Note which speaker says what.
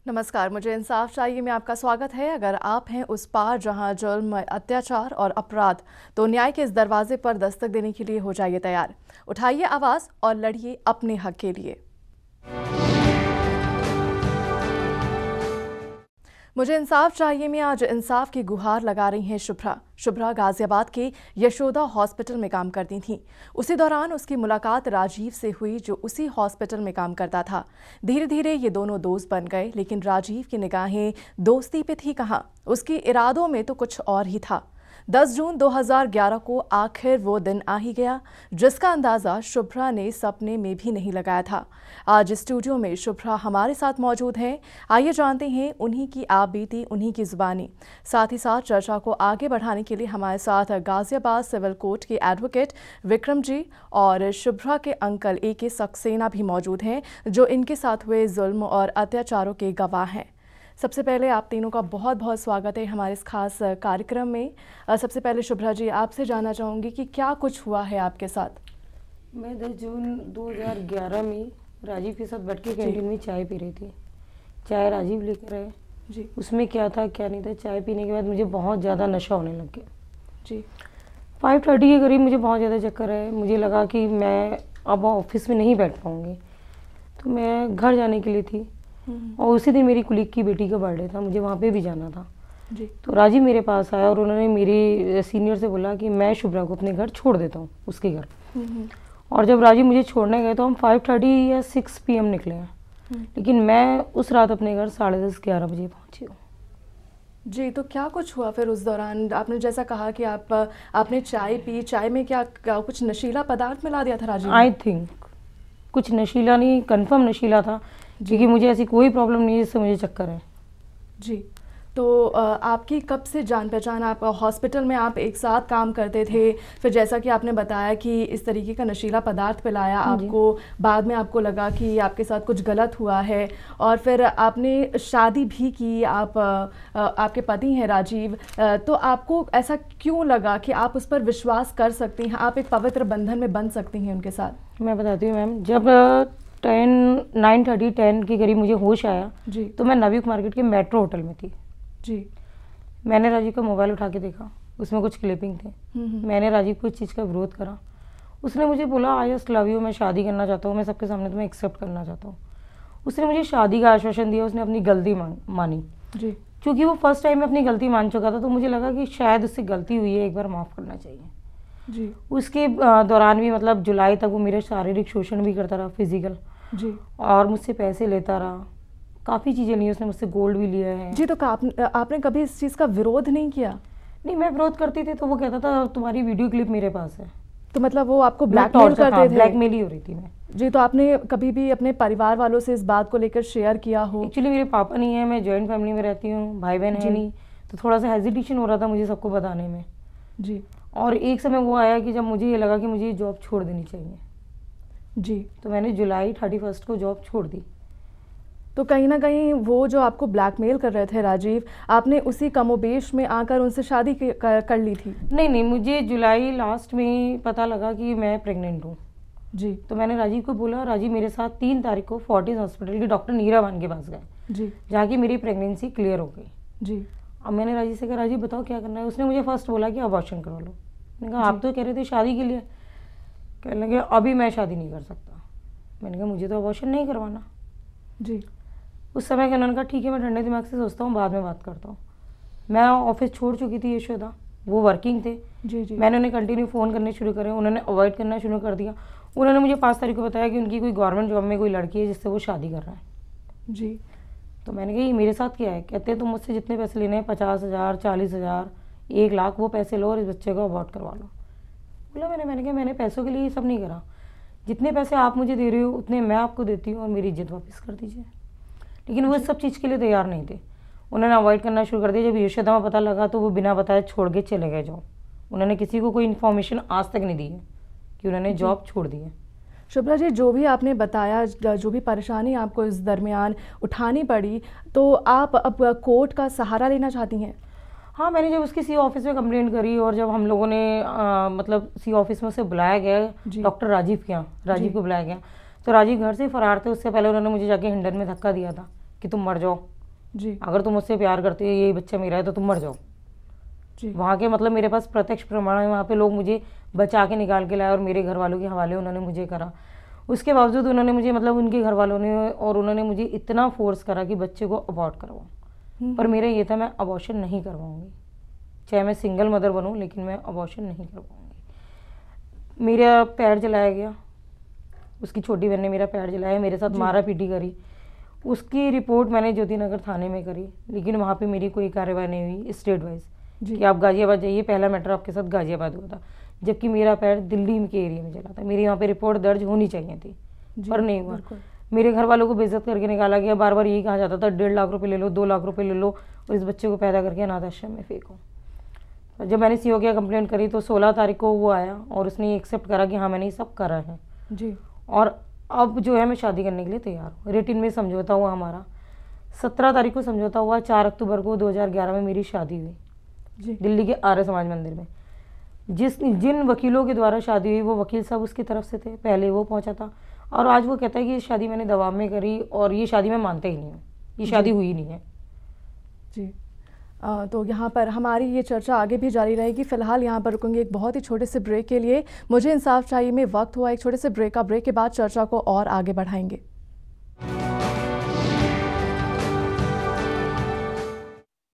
Speaker 1: नमस्कार, मुझे इंसाफ चाहिए में आपका स्वागत है। अगर आप हैं उस पार जहां जुल्म, अत्याचार और अपराध, तो न्याय के इस दरवाजे पर दस्तक देने के लिए हो जाइए तैयार। उठाइए आवाज़ और लड़िए अपने हक के लिए। मुझे इंसाफ चाहिए में आज इंसाफ की गुहार लगा रही हैं शुभ्रा गाजियाबाद के यशोदा हॉस्पिटल में काम करती थीं। उसी दौरान उसकी मुलाकात राजीव से हुई, जो उसी हॉस्पिटल में काम करता था। धीरे धीरे ये दोनों दोस्त बन गए, लेकिन राजीव की निगाहें दोस्ती पे थी कहाँ, उसके इरादों में तो कुछ और ही था। 10 जून 2011 को आखिर वो दिन आ ही गया, जिसका अंदाज़ा शुभ्रा ने सपने में भी नहीं लगाया था। आज स्टूडियो में शुभ्रा हमारे साथ मौजूद हैं। आइए जानते हैं उन्हीं की आप बीती, उन्हीं की ज़ुबानी। साथ ही साथ चर्चा को आगे बढ़ाने के लिए हमारे साथ गाजियाबाद सिविल कोर्ट के एडवोकेट विक्रम जी और शुभ्रा के अंकल AK सक्सेना भी मौजूद हैं, जो इनके साथ हुए जुल्म और अत्याचारों के गवाह हैं। सबसे पहले आप तीनों का बहुत बहुत स्वागत है हमारे इस खास कार्यक्रम में। सबसे पहले शुभ्रा जी, आपसे जानना चाहूँगी कि क्या कुछ हुआ है आपके साथ।
Speaker 2: मैं 10 जून 2011 में राजीव के साथ बैठ के कैंटीन में चाय पी रही थी। चाय राजीव लेकर आए
Speaker 1: जी।
Speaker 2: उसमें क्या था क्या नहीं था। चाय पीने के बाद मुझे बहुत ज़्यादा नशा होने लग गया
Speaker 1: जी।
Speaker 2: 5:30 के करीब मुझे बहुत ज़्यादा चक्कर है। मुझे लगा कि मैं अब ऑफिस में नहीं बैठ पाऊँगी, तो मैं घर जाने के लिए थी। और उसी दिन मेरी कुलीग की बेटी का बर्थडे था, मुझे वहाँ पे भी जाना था
Speaker 1: जी।
Speaker 2: तो राजीव मेरे पास आया और उन्होंने मेरी सीनियर से बोला कि मैं शुभ्रा को अपने घर छोड़ देता हूँ, उसके घर। और जब राजीव मुझे छोड़ने गए तो हम 5:30 या 6 PM निकले हैं, लेकिन मैं उस रात अपने घर 10:30-11 बजे पहुँची हूँ।
Speaker 1: जी, तो क्या कुछ हुआ फिर उस दौरान? आपने जैसा कहा कि आपने चाय पी, चाय में क्या कुछ नशीला पदार्थ मिला दिया था राजीव?
Speaker 2: आई थिंक कुछ नशीला नहीं, कन्फर्म नशीला था, क्योंकि मुझे ऐसी कोई प्रॉब्लम नहीं है जिससे मुझे चक्कर है। जी।
Speaker 1: तो आपकी कब से जान पहचान? आप हॉस्पिटल में आप एक साथ काम करते थे, फिर जैसा कि आपने बताया कि इस तरीके का नशीला पदार्थ पिलाया आपको, बाद में आपको लगा कि आपके साथ कुछ गलत हुआ है और फिर आपने शादी भी की। आपके पति हैं राजीव, तो आपको ऐसा क्यों लगा कि आप उस पर विश्वास कर सकती हैं, आप एक पवित्र बंधन में बन सकती हैं उनके साथ?
Speaker 2: मैं बताती हूँ मैम, जब 9:30-10 के करीब मुझे होश आया जी, तो मैं नवयुग मार्केट के मेट्रो होटल में थी जी। मैंने राजीव का मोबाइल उठा के देखा, उसमें कुछ क्लिपिंग थे। मैंने राजीव को इस चीज़ का विरोध करा। उसने मुझे बोला आई जस्ट लव यू, मैं शादी करना चाहता हूँ, मैं सबके सामने तुम्हें एक्सेप्ट करना चाहता हूँ। उसने मुझे शादी का आश्वासन दिया, उसने अपनी गलती मानी जी। क्योंकि वो फर्स्ट टाइम में अपनी गलती मान चुका था, तो मुझे लगा कि शायद उससे गलती हुई है, एक बार माफ़ करना चाहिए जी। उसके दौरान भी मतलब जुलाई तक वो मेरे शारीरिक शोषण भी करता रहा, फिजिकल जी, और मुझसे पैसे लेता रहा, काफ़ी चीज़ें ली उसने मुझसे, गोल्ड भी लिया है जी। तो
Speaker 1: आपने कभी इस चीज़ का विरोध नहीं किया?
Speaker 2: नहीं, मैं विरोध करती थी तो वो कहता था तुम्हारी वीडियो क्लिप मेरे पास है।
Speaker 1: तो मतलब वो आपको ब्लैकमेल करते थे?
Speaker 2: ब्लैकमेल ही हो रही थी मैं
Speaker 1: जी। तो आपने कभी भी अपने परिवार वालों से इस बात को लेकर शेयर किया हो?
Speaker 2: एक्चुअली मेरे पापा नहीं है, मैं जॉइंट फैमिली में रहती हूँ, भाई बहन है नहीं, तो थोड़ा सा हेजिटेशन हो रहा था मुझे सबको बताने में जी। और एक समय वो आया कि जब मुझे ये लगा कि मुझे ये जॉब छोड़ देनी चाहिए जी, तो मैंने जुलाई 31 को जॉब छोड़ दी।
Speaker 1: तो कहीं ना कहीं वो जो आपको ब्लैकमेल कर रहे थे राजीव, आपने उसी कमोबेश में आकर उनसे शादी कर ली थी?
Speaker 2: नहीं, मुझे जुलाई लास्ट में पता लगा कि मैं प्रेग्नेंट हूँ जी। तो मैंने राजीव को बोला, राजीव मेरे साथ 3 तारीख को फोर्टिस हॉस्पिटल के डॉक्टर नीरावान के पास गए जी, जहाँ की मेरी प्रेगनेंसी क्लियर हो गई जी। अब मैंने राजीव से कहा, राजीव बताओ क्या करना है। उसने मुझे फर्स्ट बोला कि अबॉर्शन करवा लो। मैंने कहा आप तो कह रहे थे शादी के लिए। कहने लगे अभी मैं शादी नहीं कर सकता। मैंने कहा मुझे तो अबॉर्शन नहीं करवाना जी। उस समय उन्होंने कहा ठीक है, मैं ठंडे दिमाग से सोचता हूँ, बाद में बात करता हूँ। मैं ऑफिस छोड़ चुकी थी यशोदा, वो वर्किंग थे जी। मैंने उन्हें कंटिन्यू फ़ोन करने शुरू करे, उन्होंने अवॉइड करना शुरू कर दिया। उन्होंने मुझे 5 तारीख को बताया कि उनकी कोई गवर्नमेंट जॉब में कोई लड़की है जिससे वो शादी कर रहा है जी। तो मैंने कहा ये मेरे साथ क्या है? कहते हैं तुम मुझसे जितने पैसे लेने हैं, 50,000, 40,000, 1 लाख, वो पैसे लो और इस बच्चे को अबॉर्ट करवा लो। बोला मैंने कहा मैंने पैसों के लिए ये सब नहीं करा, जितने पैसे आप मुझे दे रहे हो उतने मैं आपको देती हूँ और मेरी इज्जत वापस कर दीजिए। लेकिन वो इस सब चीज़ के लिए तैयार नहीं थे। उन्होंने अवॉइड करना शुरू कर दिया। जब यशोदा में पता लगा तो वो बिना बताए छोड़ के चले गए जॉब। उन्होंने किसी को कोई इन्फॉर्मेशन आज तक नहीं दी है कि उन्होंने जॉब छोड़ दी है।
Speaker 1: शुभ्रा जी, जो भी आपने बताया, जो भी परेशानी आपको इस दरमियान उठानी पड़ी, तो आप अब कोर्ट का सहारा लेना चाहती हैं?
Speaker 2: हाँ, मैंने जब उसकी सी ऑफिस में कंप्लेंट करी और जब हम लोगों ने मतलब सी ऑफिस में उसे बुलाया गया, डॉक्टर राजीव के यहाँ राजीव को बुलाया गया, तो राजीव घर से फरार थे। उससे पहले उन्होंने मुझे जाके हिंडन में धक्का दिया था कि तुम मर जाओ,
Speaker 1: जी।
Speaker 2: अगर तुम मुझसे प्यार करते हो, ये बच्चा मेरा है, तो तुम मर जाओ जी। वहाँ के मतलब मेरे पास प्रत्यक्ष प्रमाण है, वहाँ पे लोग मुझे बचा के निकाल के लाए और मेरे घर वालों के हवाले उन्होंने मुझे करा। उसके बावजूद उन्होंने मुझे मतलब उनके घर वालों ने और उन्होंने मुझे इतना फोर्स करा कि बच्चे को अबॉर्ट करवाओ, पर मेरा ये था मैं अबॉर्शन नहीं करवाऊँगी, चाहे मैं सिंगल मदर बनूँ, लेकिन मैं अबॉर्शन नहीं करवाऊँगी। मेरा पैर जलाया गया, उसकी छोटी बहन ने मेरा पैर जलाया, मेरे साथ मारा पीटी करी। उसकी रिपोर्ट मैंने ज्योतिनगर थाने में करी, लेकिन वहाँ पे मेरी कोई कार्रवाई नहीं हुई स्टेट वाइज कि आप गाजियाबाद जाइए, पहला मैटर आपके साथ गाजियाबाद हुआ था, जबकि मेरा पैर दिल्ली के एरिया में जला था। मेरी वहाँ पे रिपोर्ट दर्ज होनी चाहिए थी, पर नहीं हुआ। मेरे घर वालों को बेइज्जत करके निकाला गया। बार बार यही कहा जाता था 1.5 लाख रुपए ले लो, 2 लाख रुपए ले लो और इस बच्चे को पैदा करके अनाथ आश्रम में फेंको। जब मैंने सीओ की कंप्लेंट करी तो 16 तारीख को वो आया और उसने एक्सेप्ट करा कि हाँ मैंने ये सब करा है जी। और अब जो है मैं शादी करने के लिए तैयार हूँ। रिटिन में समझौता हुआ हमारा, 17 तारीख को समझौता हुआ, 4 अक्टूबर को 2011 में मेरी शादी हुई जी। दिल्ली के आर्य समाज मंदिर में। जिन वकीलों के द्वारा शादी हुई वो वकील साहब उसकी तरफ से थे, पहले वो पहुंचा था और आज वो कहता है कि ये शादी मैंने दबाव में करी और ये शादी मैं मानता ही नहीं हूँ, ये शादी हुई नहीं है
Speaker 1: जी। तो यहाँ पर हमारी ये चर्चा आगे भी जारी रहेगी। फिलहाल यहाँ पर रुकूंगी एक बहुत ही छोटे से ब्रेक के लिए। मुझे इंसाफ चाहिए में वक्त हुआ एक छोटे से ब्रेक का। ब्रेक के बाद चर्चा को और आगे बढ़ाएंगे।